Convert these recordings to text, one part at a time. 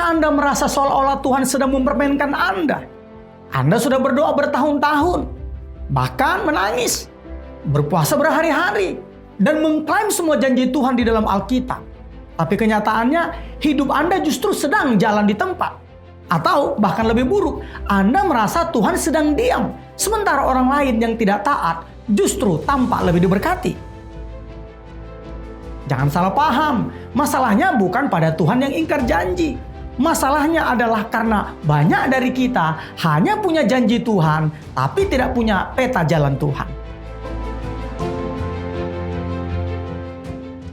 Apakah Anda merasa seolah-olah Tuhan sedang mempermainkan Anda? Anda sudah berdoa bertahun-tahun, bahkan menangis, berpuasa berhari-hari, dan mengklaim semua janji Tuhan di dalam Alkitab. Tapi kenyataannya hidup Anda justru sedang jalan di tempat. Atau bahkan lebih buruk, Anda merasa Tuhan sedang diam, sementara orang lain yang tidak taat justru tampak lebih diberkati. Jangan salah paham, masalahnya bukan pada Tuhan yang ingkar janji. Masalahnya adalah karena banyak dari kita hanya punya janji Tuhan, tapi tidak punya peta jalan Tuhan.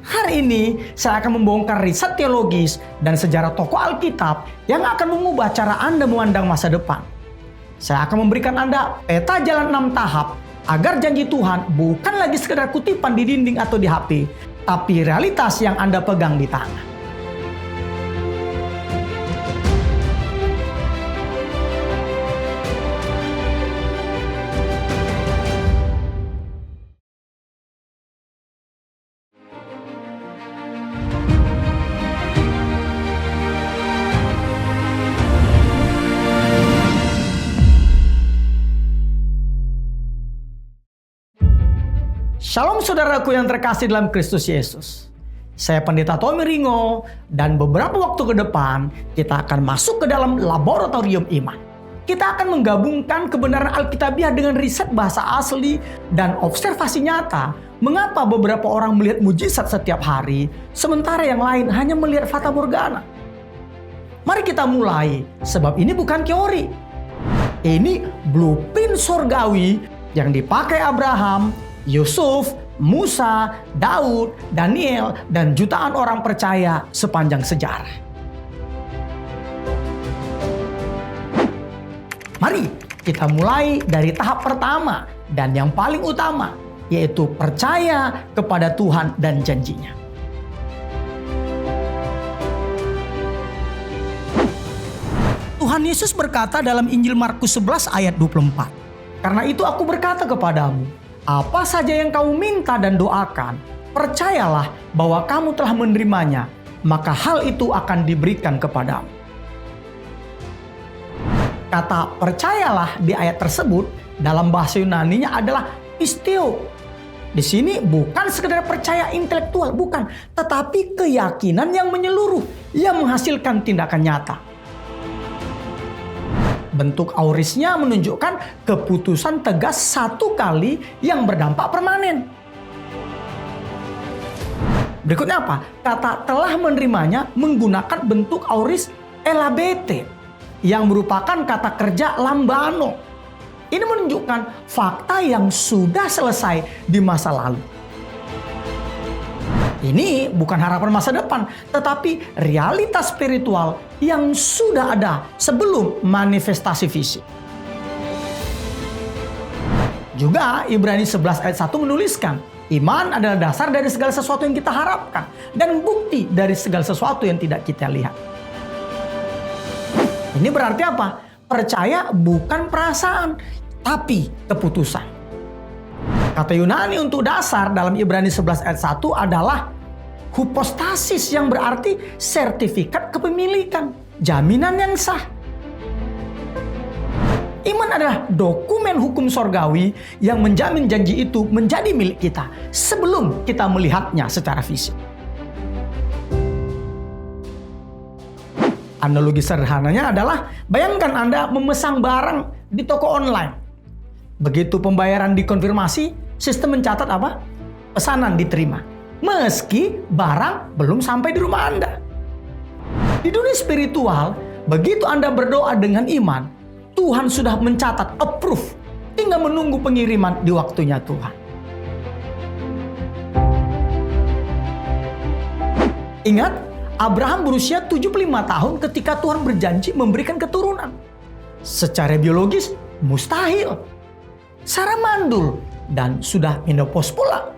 Hari ini saya akan membongkar riset teologis dan sejarah tokoh Alkitab yang akan mengubah cara Anda memandang masa depan. Saya akan memberikan Anda peta jalan 6 tahap agar janji Tuhan bukan lagi sekedar kutipan di dinding atau di HP, tapi realitas yang Anda pegang di tangan. Shalom saudaraku yang terkasih dalam Kristus Yesus. Saya Pendeta Tommy Ringo, dan beberapa waktu ke depan kita akan masuk ke dalam laboratorium iman. Kita akan menggabungkan kebenaran Alkitabiah dengan riset bahasa asli dan observasi nyata mengapa beberapa orang melihat mujizat setiap hari, sementara yang lain hanya melihat fata morgana. Mari kita mulai, sebab ini bukan teori. Ini blueprint sorgawi yang dipakai Abraham, Yusuf, Musa, Daud, Daniel, dan jutaan orang percaya sepanjang sejarah. Mari kita mulai dari tahap pertama dan yang paling utama, yaitu percaya kepada Tuhan dan janjinya. Tuhan Yesus berkata dalam Injil Markus 11 ayat 24, "Karena itu aku berkata kepadamu, apa saja yang kamu minta dan doakan, percayalah bahwa kamu telah menerimanya, maka hal itu akan diberikan kepadamu." Kata percayalah di ayat tersebut dalam bahasa Yunaninya adalah pisteo. Di sini bukan sekedar percaya intelektual, bukan, tetapi keyakinan yang menyeluruh, yang menghasilkan tindakan nyata. Bentuk aurisnya menunjukkan keputusan tegas satu kali yang berdampak permanen. Berikutnya apa? Kata telah menerimanya menggunakan bentuk auris elabete yang merupakan kata kerja lambano. Ini menunjukkan fakta yang sudah selesai di masa lalu. Ini bukan harapan masa depan, tetapi realitas spiritual yang sudah ada sebelum manifestasi fisik. Juga Ibrani 11 ayat 1 menuliskan, iman adalah dasar dari segala sesuatu yang kita harapkan dan bukti dari segala sesuatu yang tidak kita lihat. Ini berarti apa? Percaya bukan perasaan, tapi keputusan. Kata Yunani untuk dasar dalam Ibrani 11 ayat 1 adalah hypostasis, yang berarti sertifikat kepemilikan, jaminan yang sah. Iman adalah dokumen hukum sorgawi yang menjamin janji itu menjadi milik kita sebelum kita melihatnya secara fisik. Analogi sederhananya adalah, bayangkan Anda memesan barang di toko online. Begitu pembayaran dikonfirmasi, sistem mencatat apa? Pesanan diterima, meski barang belum sampai di rumah Anda. Di dunia spiritual, begitu Anda berdoa dengan iman, Tuhan sudah mencatat approve, tinggal menunggu pengiriman di waktunya Tuhan. Ingat, Abraham berusia 75 tahun ketika Tuhan berjanji memberikan keturunan. Secara biologis, mustahil. Sarah mandul dan sudah menopause pula.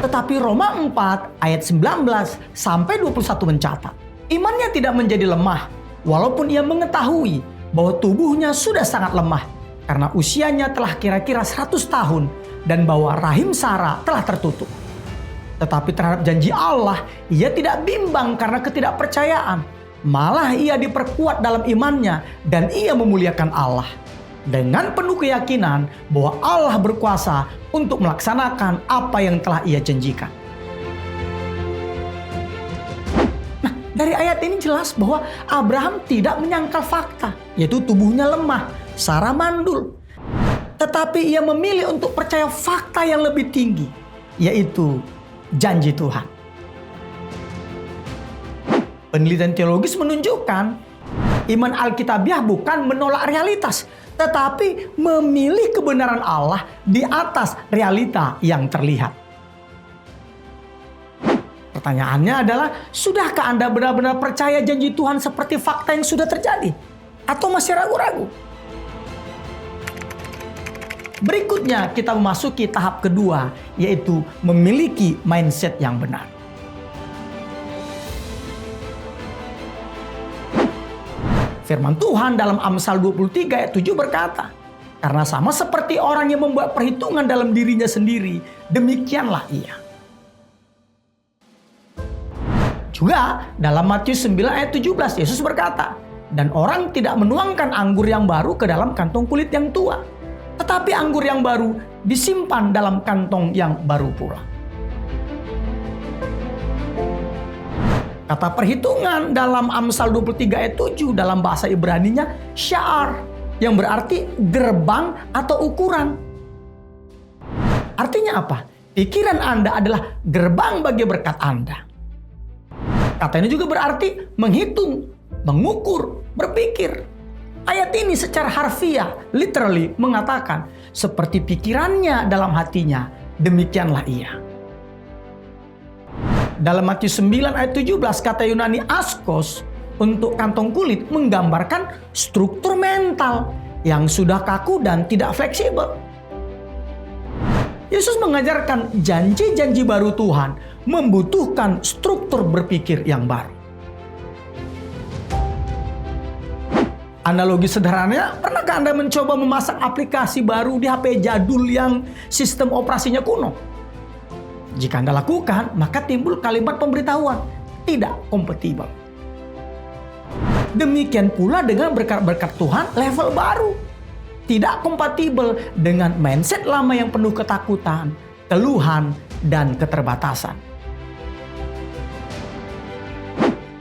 Tetapi Roma 4 ayat 19 sampai 21 mencatat, imannya tidak menjadi lemah walaupun ia mengetahui bahwa tubuhnya sudah sangat lemah karena usianya telah kira-kira 100 tahun dan bahwa rahim Sarah telah tertutup. Tetapi terhadap janji Allah, ia tidak bimbang karena ketidakpercayaan. Malah ia diperkuat dalam imannya dan ia memuliakan Allah. Dengan penuh keyakinan bahwa Allah berkuasa untuk melaksanakan apa yang telah ia janjikan. Nah, dari ayat ini jelas bahwa Abraham tidak menyangkal fakta, yaitu tubuhnya lemah, Sarah mandul. Tetapi ia memilih untuk percaya fakta yang lebih tinggi, yaitu janji Tuhan. Penelitian teologis menunjukkan iman Alkitabiah bukan menolak realitas, tetapi memilih kebenaran Allah di atas realita yang terlihat. Pertanyaannya adalah, sudahkah Anda benar-benar percaya janji Tuhan seperti fakta yang sudah terjadi? Atau masih ragu-ragu? Berikutnya kita memasuki tahap kedua, yaitu memiliki mindset yang benar. Firman Tuhan dalam Amsal 23 ayat 7 berkata, "Karena sama seperti orang yang membuat perhitungan dalam dirinya sendiri, demikianlah ia." Juga dalam Matius 9 ayat 17 Yesus berkata, "Dan orang tidak menuangkan anggur yang baru ke dalam kantong kulit yang tua, tetapi anggur yang baru disimpan dalam kantong yang baru pula." Kata perhitungan dalam Amsal 23 ayat 7 dalam bahasa Ibraninya sya'ar, yang berarti gerbang atau ukuran. Artinya apa? Pikiran Anda adalah gerbang bagi berkat Anda. Kata ini juga berarti menghitung, mengukur, berpikir. Ayat ini secara harfiah, literally mengatakan, seperti pikirannya dalam hatinya, demikianlah ia. Dalam Matius 9 ayat 17, kata Yunani askos untuk kantong kulit menggambarkan struktur mental yang sudah kaku dan tidak fleksibel. Yesus mengajarkan janji-janji baru Tuhan membutuhkan struktur berpikir yang baru. Analogi sederhananya, pernahkah Anda mencoba memasang aplikasi baru di HP jadul yang sistem operasinya kuno? Jika Anda lakukan, maka timbul kalimat pemberitahuan, tidak kompatibel. Demikian pula dengan berkat-berkat Tuhan level baru. Tidak kompatibel dengan mindset lama yang penuh ketakutan, keluhan, dan keterbatasan.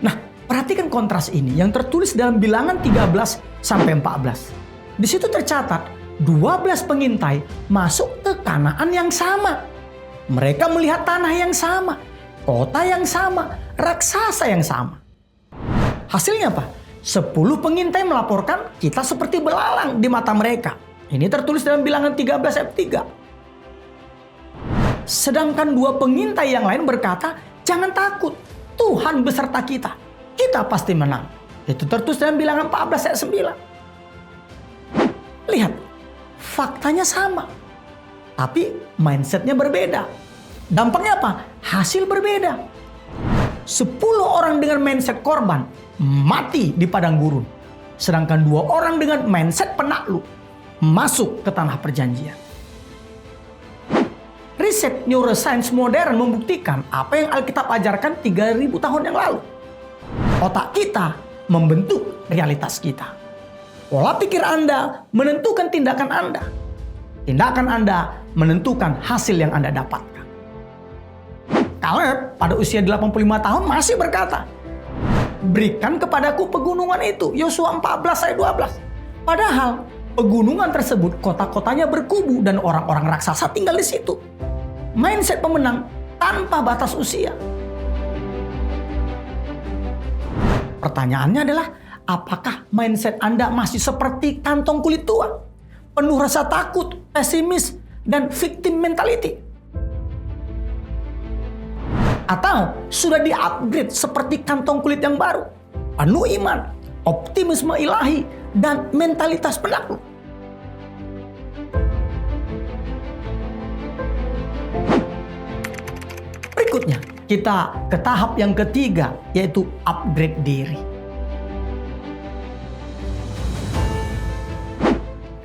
Nah, perhatikan kontras ini yang tertulis dalam Bilangan 13-14. Di situ tercatat 12 pengintai masuk ke Kanaan yang sama. Mereka melihat tanah yang sama, kota yang sama, raksasa yang sama. Hasilnya apa? 10 pengintai melaporkan kita seperti belalang di mata mereka. Ini tertulis dalam Bilangan 13 ayat 3. Sedangkan 2 pengintai yang lain berkata, "Jangan takut, Tuhan beserta kita. Kita pasti menang." Itu tertulis dalam Bilangan 14 ayat 9. Lihat, faktanya sama. Tapi mindsetnya berbeda. Dampaknya apa? Hasil berbeda. 10 orang dengan mindset korban mati di padang gurun. Sedangkan 2 orang dengan mindset penakluk masuk ke tanah perjanjian. Riset neuroscience modern membuktikan apa yang Alkitab ajarkan 3000 tahun yang lalu. Otak kita membentuk realitas kita. Pola pikir Anda menentukan tindakan Anda. Tindakan Anda menentukan hasil yang Anda dapatkan. Kaleb pada usia 85 tahun masih berkata, "Berikan kepadaku pegunungan itu." Yosua 14 ayat 12. Padahal pegunungan tersebut kota-kotanya berkubu dan orang-orang raksasa tinggal di situ. Mindset pemenang tanpa batas usia. Pertanyaannya adalah, apakah mindset Anda masih seperti kantong kulit tua? Penuh rasa takut, pesimis, dan victim mentality? Atau sudah di-upgrade seperti kantong kulit yang baru, penuh iman, optimisme ilahi, dan mentalitas penakluk? Berikutnya, kita ke tahap yang ketiga, yaitu upgrade diri.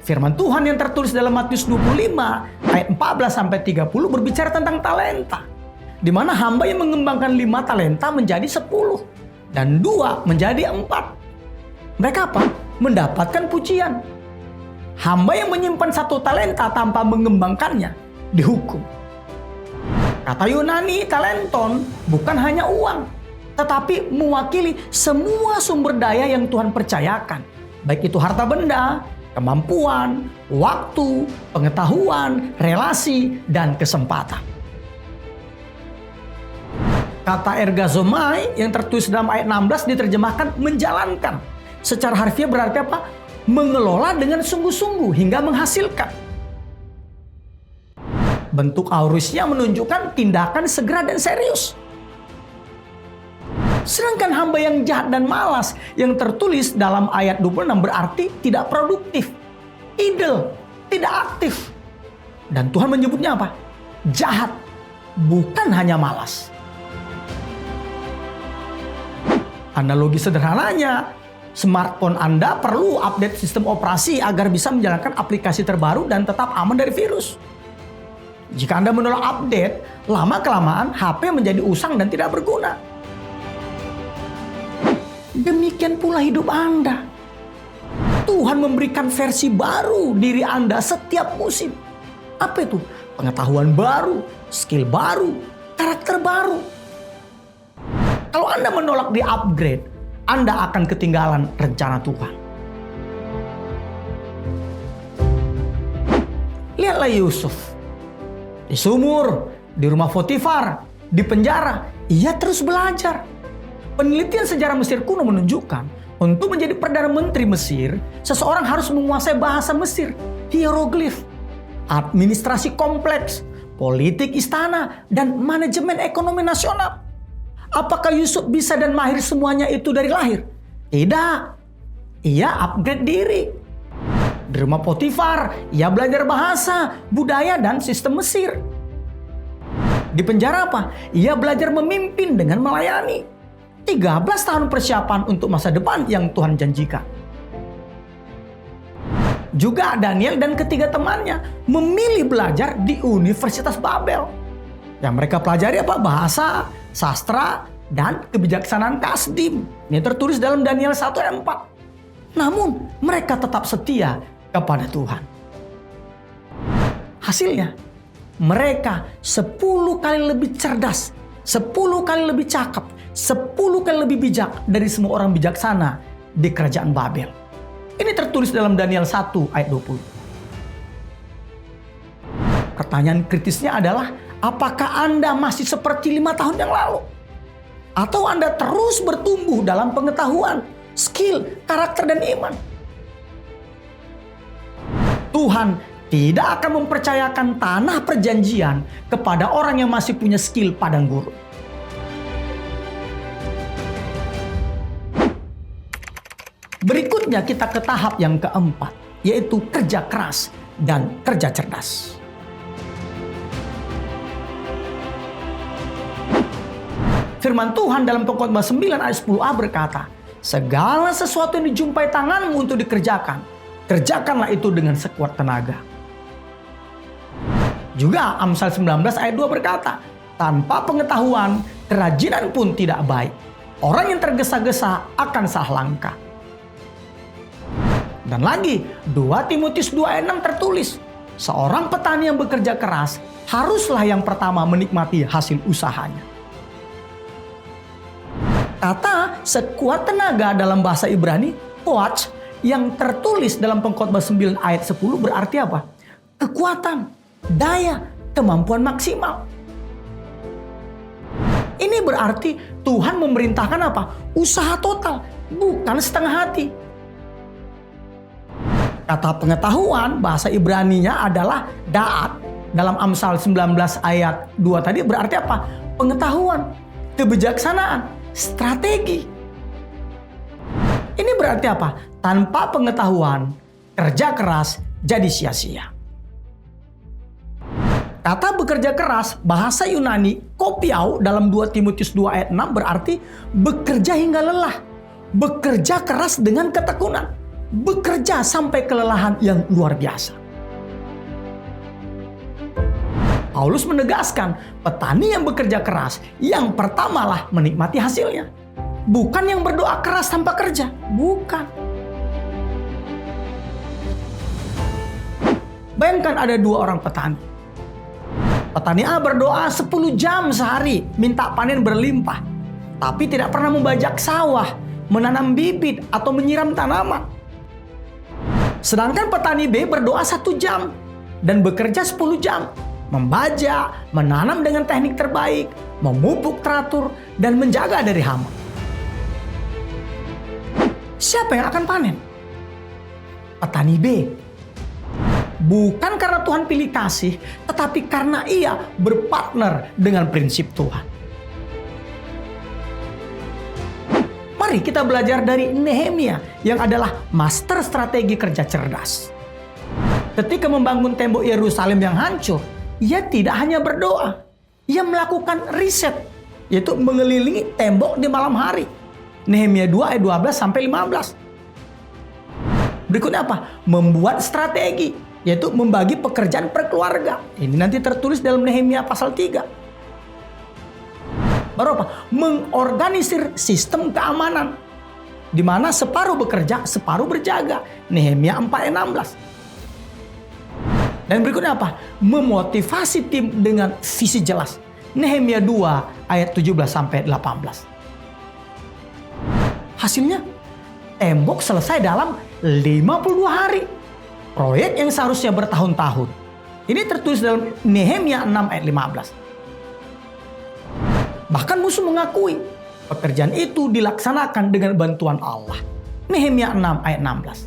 Firman Tuhan yang tertulis dalam Matius 25 ayat 14-30 berbicara tentang talenta. Di mana hamba yang mengembangkan 5 talenta menjadi 10. dan 2 menjadi 4. Mereka apa? Mendapatkan pujian. Hamba yang menyimpan 1 talenta tanpa mengembangkannya dihukum. Kata Yunani talenton bukan hanya uang, tetapi mewakili semua sumber daya yang Tuhan percayakan. Baik itu harta benda, kemampuan, waktu, pengetahuan, relasi, dan kesempatan. Kata ergazomai yang tertulis dalam ayat 16 diterjemahkan menjalankan. Secara harfiah berarti apa? Mengelola dengan sungguh-sungguh hingga menghasilkan. Bentuk aorusnya menunjukkan tindakan segera dan serius. Sedangkan hamba yang jahat dan malas yang tertulis dalam ayat 26 berarti tidak produktif, idle, tidak aktif. Dan Tuhan menyebutnya apa? Jahat, bukan hanya malas. Analogi sederhananya, smartphone Anda perlu update sistem operasi agar bisa menjalankan aplikasi terbaru dan tetap aman dari virus. Jika Anda menolak update, lama-kelamaan HP menjadi usang dan tidak berguna. Demikian pula hidup Anda. Tuhan memberikan versi baru diri Anda setiap musim. Apa itu? Pengetahuan baru, skill baru, karakter baru. Kalau Anda menolak di-upgrade, Anda akan ketinggalan rencana Tuhan. Lihatlah Yusuf. Di sumur, di rumah Potifar, di penjara, ia terus belajar. Penelitian sejarah Mesir kuno menunjukkan, untuk menjadi Perdana Menteri Mesir, seseorang harus menguasai bahasa Mesir, hieroglif, administrasi kompleks, politik istana, dan manajemen ekonomi nasional. Apakah Yusuf bisa dan mahir semuanya itu dari lahir? Tidak. Ia upgrade diri. Di rumah Potifar, ia belajar bahasa, budaya, dan sistem Mesir. Di penjara apa? Ia belajar memimpin dengan melayani. 13 tahun persiapan untuk masa depan yang Tuhan janjikan. Juga Daniel dan ketiga temannya memilih belajar di Universitas Babel. Yang mereka pelajari apa? Bahasa, sastra, dan kebijaksanaan Kasdim. Ini tertulis dalam Daniel 1 ayat 4. Namun mereka tetap setia kepada Tuhan. Hasilnya, mereka 10 kali lebih cerdas, 10 kali lebih cakap, 10 kali lebih bijak dari semua orang bijaksana di kerajaan Babel. Ini tertulis dalam Daniel 1 ayat 20. Pertanyaan kritisnya adalah, apakah Anda masih seperti 5 tahun yang lalu? Atau Anda terus bertumbuh dalam pengetahuan, skill, karakter, dan iman? Tuhan tidak akan mempercayakan tanah perjanjian kepada orang yang masih punya skill padang gurun. Berikutnya kita ke tahap yang keempat, yaitu kerja keras dan kerja cerdas. Firman Tuhan dalam Pengkhotbah 9 ayat 10a berkata, segala sesuatu yang dijumpai tanganmu untuk dikerjakan, kerjakanlah itu dengan sekuat tenaga. Juga Amsal 19 ayat 2 berkata, tanpa pengetahuan, kerajinan pun tidak baik. Orang yang tergesa-gesa akan salah langkah. Dan lagi, 2 Timotius 2 ayat 6 tertulis, seorang petani yang bekerja keras haruslah yang pertama menikmati hasil usahanya. Kata sekuat tenaga dalam bahasa Ibrani, koach, yang tertulis dalam Pengkhotbah 9 ayat 10 berarti apa? Kekuatan, daya, kemampuan maksimal. Ini berarti Tuhan memerintahkan apa? Usaha total, bukan setengah hati. Kata pengetahuan, bahasa Ibraninya adalah da'at. Dalam Amsal 19 ayat 2 tadi berarti apa? Pengetahuan, kebijaksanaan, strategi. Ini berarti apa? Tanpa pengetahuan, kerja keras jadi sia-sia. Kata bekerja keras, bahasa Yunani, kopiau dalam 2 Timotius 2 ayat 6 berarti bekerja hingga lelah. Bekerja keras dengan ketekunan. Bekerja sampai kelelahan yang luar biasa. Paulus menegaskan, petani yang bekerja keras yang pertamalah menikmati hasilnya. Bukan yang berdoa keras tanpa kerja. Bukan. Bayangkan ada 2 orang petani. Petani A berdoa 10 jam sehari minta panen berlimpah. Tapi tidak pernah membajak sawah, menanam bibit, atau menyiram tanaman. Sedangkan petani B berdoa 1 jam dan bekerja 10 jam. Membajak, menanam dengan teknik terbaik, memupuk teratur, dan menjaga dari hama. Siapa yang akan panen? Petani B. Bukan karena Tuhan pilih kasih, tetapi karena ia berpartner dengan prinsip Tuhan. Mari kita belajar dari Nehemia yang adalah master strategi kerja cerdas. Ketika membangun tembok Yerusalem yang hancur, ia tidak hanya berdoa, ia melakukan riset, yaitu mengelilingi tembok di malam hari. Nehemia 2 ayat 12 sampai 15. Berikutnya apa? Membuat strategi, yaitu membagi pekerjaan per keluarga. Ini nanti tertulis dalam Nehemia pasal 3. Baru apa? Mengorganisir sistem keamanan, di mana separuh bekerja, separuh berjaga. Nehemia 4 ayat 16. Dan berikutnya apa? Memotivasi tim dengan visi jelas. Nehemia 2 ayat 17 sampai 18. Hasilnya, tembok selesai dalam 52 hari. Proyek yang seharusnya bertahun-tahun. Ini tertulis dalam Nehemia 6 ayat 15. Bahkan musuh mengakui pekerjaan itu dilaksanakan dengan bantuan Allah. Nehemia 6 ayat 16.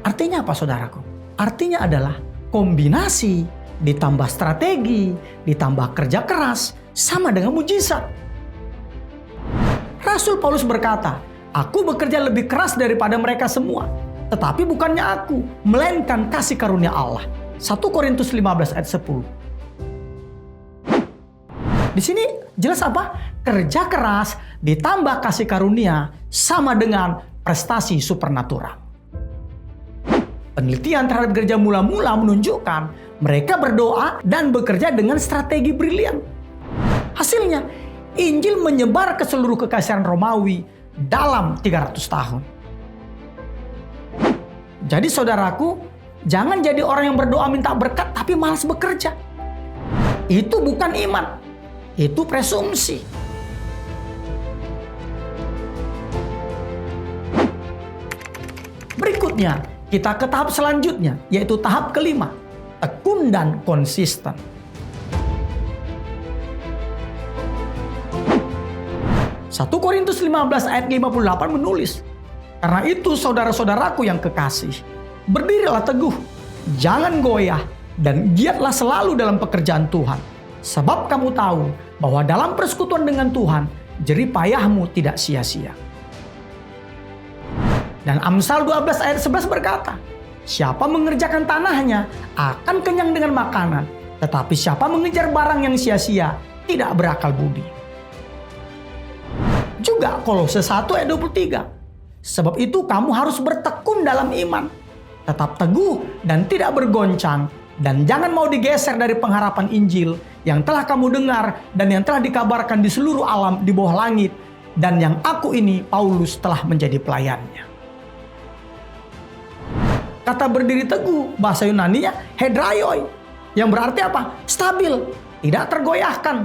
Artinya apa, saudaraku? Artinya adalah kombinasi ditambah strategi, ditambah kerja keras, sama dengan mujizat. Rasul Paulus berkata, "Aku bekerja lebih keras daripada mereka semua. Tetapi bukannya aku, melainkan kasih karunia Allah." 1 Korintus 15 ayat 10. Di sini jelas apa? Kerja keras ditambah kasih karunia sama dengan prestasi supernatural. Penelitian terhadap gereja mula-mula menunjukkan mereka berdoa dan bekerja dengan strategi brilian. Hasilnya, Injil menyebar ke seluruh kekaisaran Romawi dalam 300 tahun. Jadi saudaraku, jangan jadi orang yang berdoa minta berkat tapi malas bekerja. Itu bukan iman, itu presumsi. Berikutnya, kita ke tahap selanjutnya, yaitu tahap kelima, tekun dan konsisten. 1 Korintus 15 ayat 58 menulis, "Karena itu saudara-saudaraku yang kekasih, berdirilah teguh, jangan goyah, dan giatlah selalu dalam pekerjaan Tuhan. Sebab kamu tahu bahwa dalam persekutuan dengan Tuhan, jerih payahmu tidak sia-sia." Dan Amsal 12 ayat 11 berkata, "Siapa mengerjakan tanahnya akan kenyang dengan makanan, tetapi siapa mengejar barang yang sia-sia tidak berakal budi." Juga Kolose 1 ayat 23. "Sebab itu kamu harus bertekun dalam iman, tetap teguh dan tidak bergoncang, dan jangan mau digeser dari pengharapan Injil yang telah kamu dengar dan yang telah dikabarkan di seluruh alam di bawah langit, dan yang aku ini, Paulus, telah menjadi pelayannya." Kata berdiri teguh, bahasa Yunaninya hedraioi, yang berarti apa? Stabil, tidak tergoyahkan,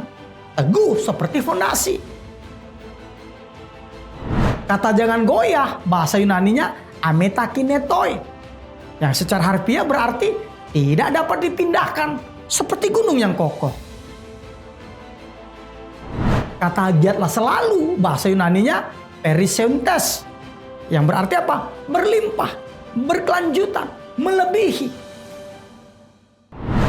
teguh seperti fondasi. Kata jangan goyah, bahasa Yunaninya ametakinetoi, yang secara harfiah berarti tidak dapat dipindahkan, seperti gunung yang kokoh. Kata giatlah selalu, bahasa Yunaninya periseuntes, yang berarti apa? Berlimpah, berkelanjutan, melebihi.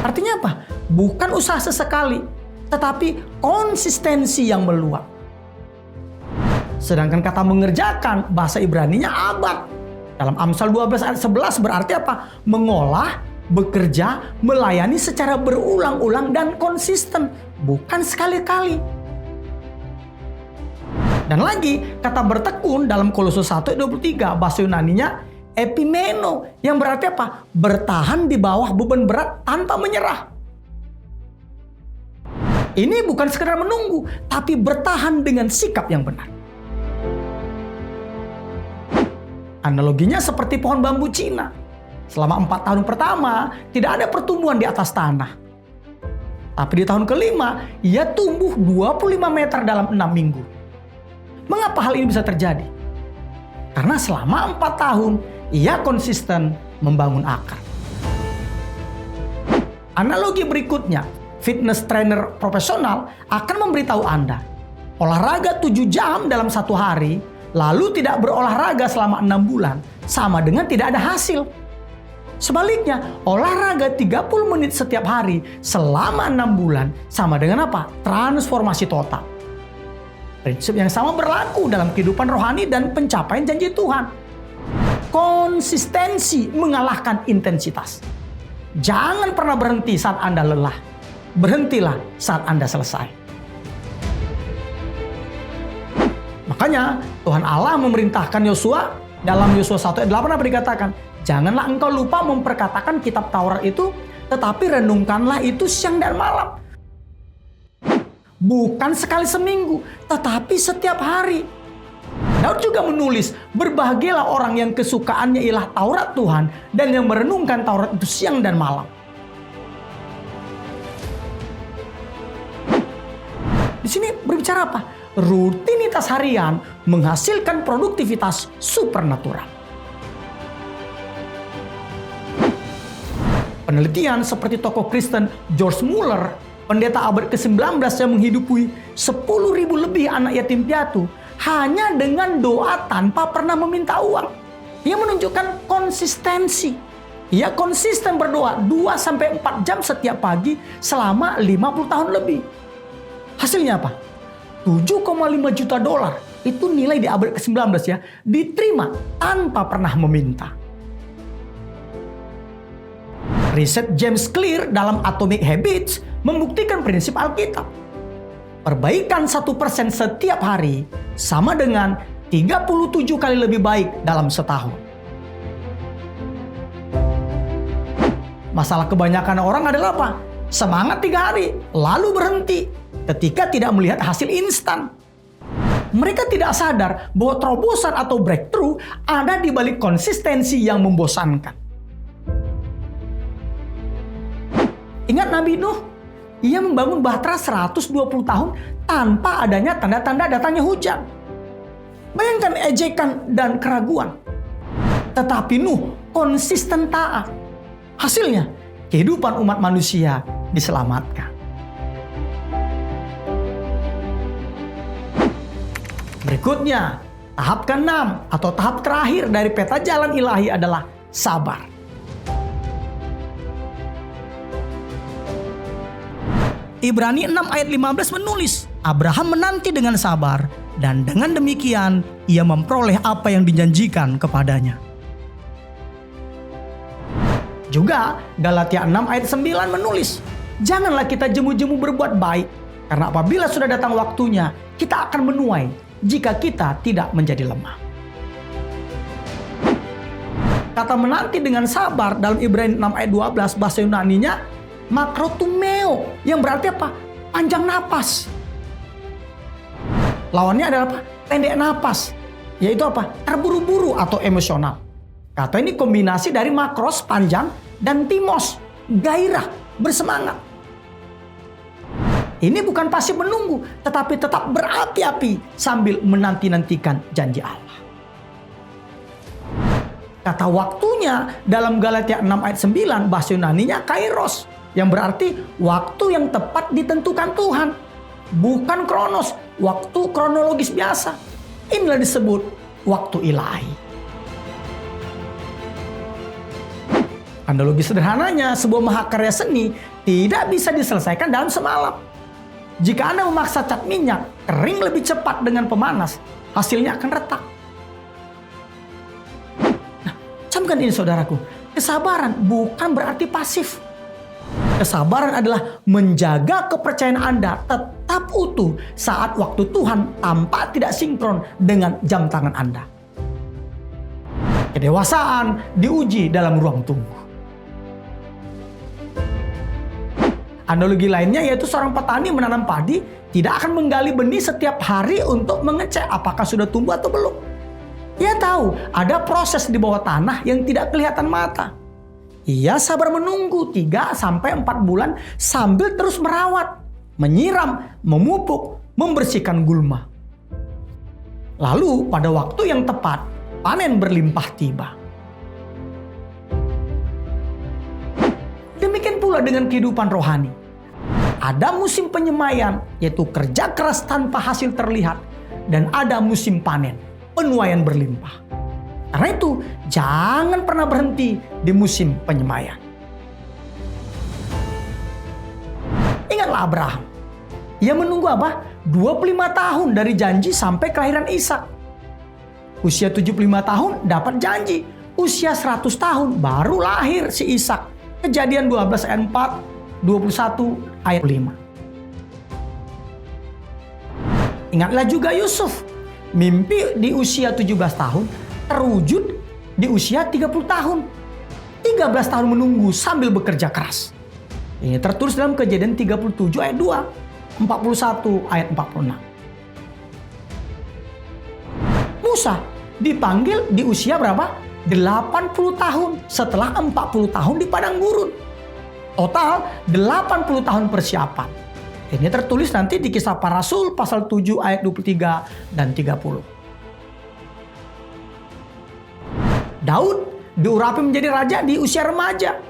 Artinya apa? Bukan usaha sesekali, tetapi konsistensi yang meluap. Sedangkan kata mengerjakan, bahasa Ibraninya abad. Dalam Amsal 12 ayat 11 berarti apa? Mengolah, bekerja, melayani secara berulang-ulang dan konsisten, bukan sekali-kali. Dan lagi, kata bertekun dalam Kolose 1 ayat 23, bahasa Yunaninya epimeno, yang berarti apa? Bertahan di bawah beban berat tanpa menyerah. Ini bukan sekedar menunggu, tapi bertahan dengan sikap yang benar. Analoginya seperti pohon bambu Cina. Selama 4 tahun pertama, tidak ada pertumbuhan di atas tanah. Tapi di tahun kelima, ia tumbuh 25 meter dalam 6 minggu. Mengapa hal ini bisa terjadi? Karena selama 4 tahun, ia konsisten membangun akar. Analogi berikutnya, fitness trainer profesional akan memberitahu Anda, olahraga 7 jam dalam 1 hari, lalu tidak berolahraga selama 6 bulan, sama dengan tidak ada hasil. Sebaliknya, olahraga 30 menit setiap hari selama 6 bulan, sama dengan apa? Transformasi total. Prinsip yang sama berlaku dalam kehidupan rohani dan pencapaian janji Tuhan. Konsistensi mengalahkan intensitas. Jangan pernah berhenti saat Anda lelah. Berhentilah saat Anda selesai. Makanya Tuhan Allah memerintahkan Yosua dalam Yosua 1 ayat 8 apa dikatakan? Janganlah engkau lupa memperkatakan kitab Taurat itu, tetapi renungkanlah itu siang dan malam. Bukan sekali seminggu, tetapi setiap hari. Daud juga menulis, berbahagialah orang yang kesukaannya ialah Taurat Tuhan dan yang merenungkan Taurat itu siang dan malam. Di sini berbicara apa? Rutinitas harian menghasilkan produktivitas supernatural. Penelitian seperti tokoh Kristen George Mueller, pendeta abad ke-19 yang menghidupi 10.000 lebih anak yatim piatu hanya dengan doa tanpa pernah meminta uang. Ia menunjukkan konsistensi. Ia konsisten berdoa 2-4 jam setiap pagi selama 50 tahun lebih. Hasilnya apa? 7,5 juta dolar. Itu nilai di abad ke-19 ya. Diterima tanpa pernah meminta. Riset James Clear dalam Atomic Habits membuktikan prinsip Alkitab. Perbaikan 1% setiap hari sama dengan 37 kali lebih baik dalam setahun. Masalah kebanyakan orang adalah apa? Semangat 3 hari, lalu berhenti ketika tidak melihat hasil instan. Mereka tidak sadar bahwa terobosan atau breakthrough ada di balik konsistensi yang membosankan. Ingat Nabi Nuh? Ia membangun bahtera 120 tahun tanpa adanya tanda-tanda datangnya hujan. Bayangkan ejekan dan keraguan. Tetapi Nuh konsisten taat. Hasilnya, kehidupan umat manusia diselamatkan. Berikutnya, tahap ke-6 atau tahap terakhir dari peta jalan ilahi adalah sabar. Ibrani 6 ayat 15 menulis, Abraham menanti dengan sabar dan dengan demikian ia memperoleh apa yang dijanjikan kepadanya. Juga Galatia 6 ayat 9 menulis, janganlah kita jemu-jemu berbuat baik, karena apabila sudah datang waktunya, kita akan menuai jika kita tidak menjadi lemah. Kata menanti dengan sabar dalam Ibrani 6 ayat 12 bahasa Yunaninya makrotumeo, yang berarti apa? Panjang napas. Lawannya adalah apa? Pendek napas, yaitu apa? Terburu-buru atau emosional. Kata ini kombinasi dari makros, panjang, dan timos, gairah, bersemangat. Ini bukan pasif menunggu, tetapi tetap berapi-api sambil menanti-nantikan janji Allah. Kata waktunya dalam Galatia 6 ayat 9 bahasa Yunaninya kairos, yang berarti waktu yang tepat ditentukan Tuhan. Bukan kronos, waktu kronologis biasa. Inilah disebut waktu ilahi. Analogi sederhananya, sebuah mahakarya seni tidak bisa diselesaikan dalam semalam. Jika Anda memaksa cat minyak kering lebih cepat dengan pemanas, hasilnya akan retak. Nah, camkan ini saudaraku, kesabaran bukan berarti pasif. Kesabaran adalah menjaga kepercayaan Anda tetap utuh saat waktu Tuhan tampak tidak sinkron dengan jam tangan Anda. Kedewasaan diuji dalam ruang tunggu. Analogi lainnya yaitu seorang petani menanam padi tidak akan menggali benih setiap hari untuk mengecek apakah sudah tumbuh atau belum. Ia tahu ada proses di bawah tanah yang tidak kelihatan mata. Ia sabar menunggu 3-4 bulan sambil terus merawat, menyiram, memupuk, membersihkan gulma. Lalu pada waktu yang tepat, panen berlimpah tiba. Demikian pula dengan kehidupan rohani. Ada musim penyemaian, yaitu kerja keras tanpa hasil terlihat. Dan ada musim panen, penuaian berlimpah. Karena itu, jangan pernah berhenti di musim penyemaian. Ingatlah Abraham. Ia menunggu apa? 25 tahun dari janji sampai kelahiran Ishak. Usia 75 tahun dapat janji. Usia 100 tahun baru lahir si Ishak. Kejadian 12 ayat 4, 21 ayat 5. Ingatlah juga Yusuf. Mimpi di usia 17 tahun terwujud di usia 30 tahun. 13 tahun menunggu sambil bekerja keras. Ini tertulis dalam Kejadian 37 ayat 2, 41 ayat 46. Musa dipanggil di usia berapa? 80 tahun setelah 40 tahun di padang gurun. Total 80 tahun persiapan. Ini tertulis nanti di Kisah Para Rasul pasal 7 ayat 23 dan 30. Daud diurapi menjadi raja di usia remaja.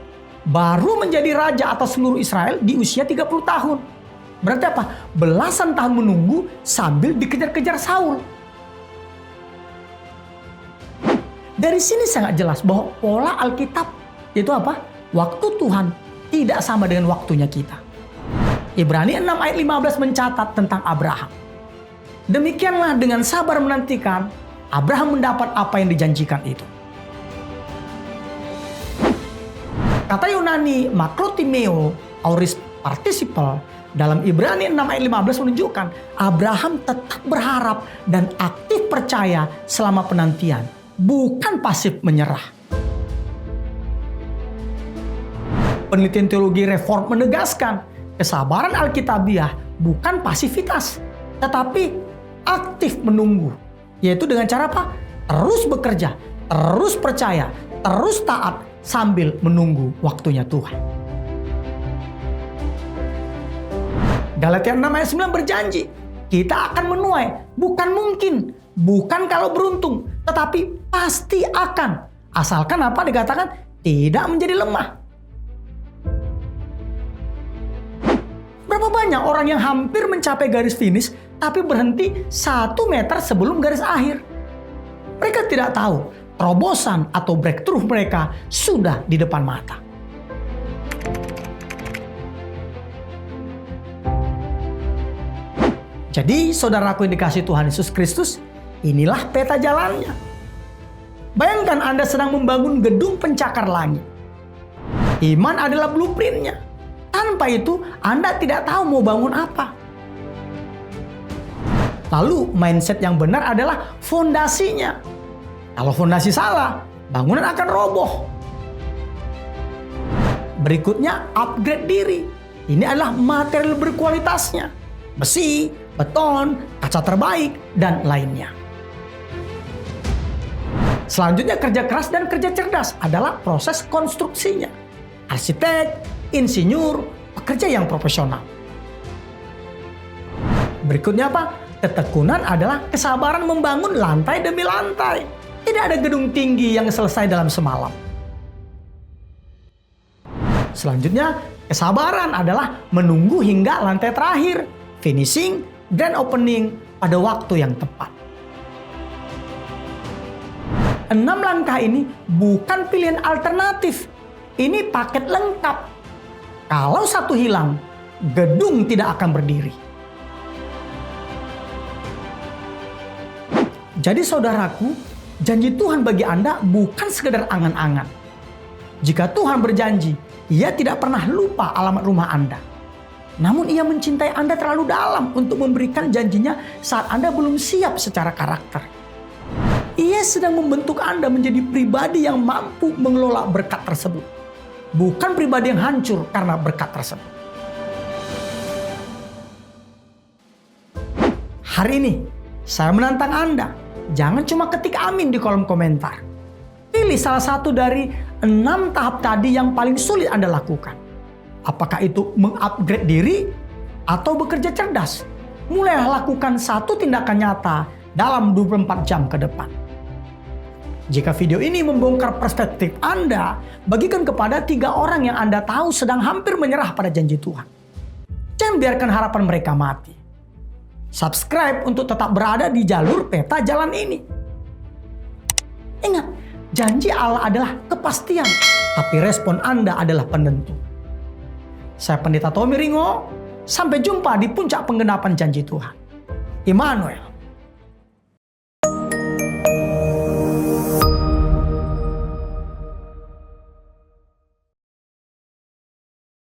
Baru menjadi raja atas seluruh Israel di usia 30 tahun. Berarti apa? Belasan tahun menunggu sambil dikejar-kejar Saul. Dari sini sangat jelas bahwa pola Alkitab itu apa? Waktu Tuhan tidak sama dengan waktunya kita. Ibrani 6 ayat 15 mencatat tentang Abraham. Demikianlah dengan sabar menantikan, Abraham mendapat apa yang dijanjikan itu. Kata Yunani makrotimeo auris participle dalam Ibrani 6 ayat 15 menunjukkan Abraham tetap berharap dan aktif percaya selama penantian. Bukan pasif menyerah. Penelitian teologi reform menegaskan kesabaran Alkitabiah bukan pasivitas, tetapi aktif menunggu. Yaitu dengan cara apa? Terus bekerja, terus percaya, terus taat sambil menunggu waktunya Tuhan. Galatia 6 ayat 9 berjanji, kita akan menuai, bukan mungkin, bukan kalau beruntung, tetapi pasti akan. Asalkan apa dikatakan? Tidak menjadi lemah. Berapa banyak orang yang hampir mencapai garis finish, tapi berhenti 1 meter sebelum garis akhir. Mereka tidak tahu, terobosan atau breakthrough mereka sudah di depan mata. Jadi, saudaraku yang dikasihi Tuhan Yesus Kristus, inilah peta jalannya. Bayangkan Anda sedang membangun gedung pencakar langit. Iman adalah blueprintnya. Tanpa itu, Anda tidak tahu mau bangun apa. Lalu, mindset yang benar adalah fondasinya. Kalau fondasi salah, bangunan akan roboh. Berikutnya, upgrade diri. Ini adalah material berkualitasnya. Besi, beton, kaca terbaik, dan lainnya. Selanjutnya kerja keras dan kerja cerdas adalah proses konstruksinya. Arsitek, insinyur, pekerja yang profesional. Berikutnya apa? Ketekunan adalah kesabaran membangun lantai demi lantai. Tidak ada gedung tinggi yang selesai dalam semalam. Selanjutnya, kesabaran adalah menunggu hingga lantai terakhir, finishing, grand opening pada waktu yang tepat. 6 langkah ini bukan pilihan alternatif. Ini paket lengkap. Kalau satu hilang, gedung tidak akan berdiri. Jadi saudaraku, janji Tuhan bagi Anda bukan sekedar angan-angan. Jika Tuhan berjanji, Ia tidak pernah lupa alamat rumah Anda. Namun Ia mencintai Anda terlalu dalam untuk memberikan janjinya saat Anda belum siap secara karakter. Ia sedang membentuk Anda menjadi pribadi yang mampu mengelola berkat tersebut. Bukan pribadi yang hancur karena berkat tersebut. Hari ini, saya menantang Anda. Jangan cuma ketik amin di kolom komentar. Pilih salah satu dari 6 tahap tadi yang paling sulit Anda lakukan. Apakah itu mengupgrade diri atau bekerja cerdas? Mulailah lakukan satu tindakan nyata dalam 24 jam ke depan. Jika video ini membongkar perspektif Anda, bagikan kepada 3 orang yang Anda tahu sedang hampir menyerah pada janji Tuhan. Jangan biarkan harapan mereka mati. Subscribe untuk tetap berada di jalur peta jalan ini. Ingat, janji Allah adalah kepastian, tapi respon Anda adalah penentu. Saya Pendeta Tommy Ringo, sampai jumpa di puncak penggenapan janji Tuhan. Immanuel.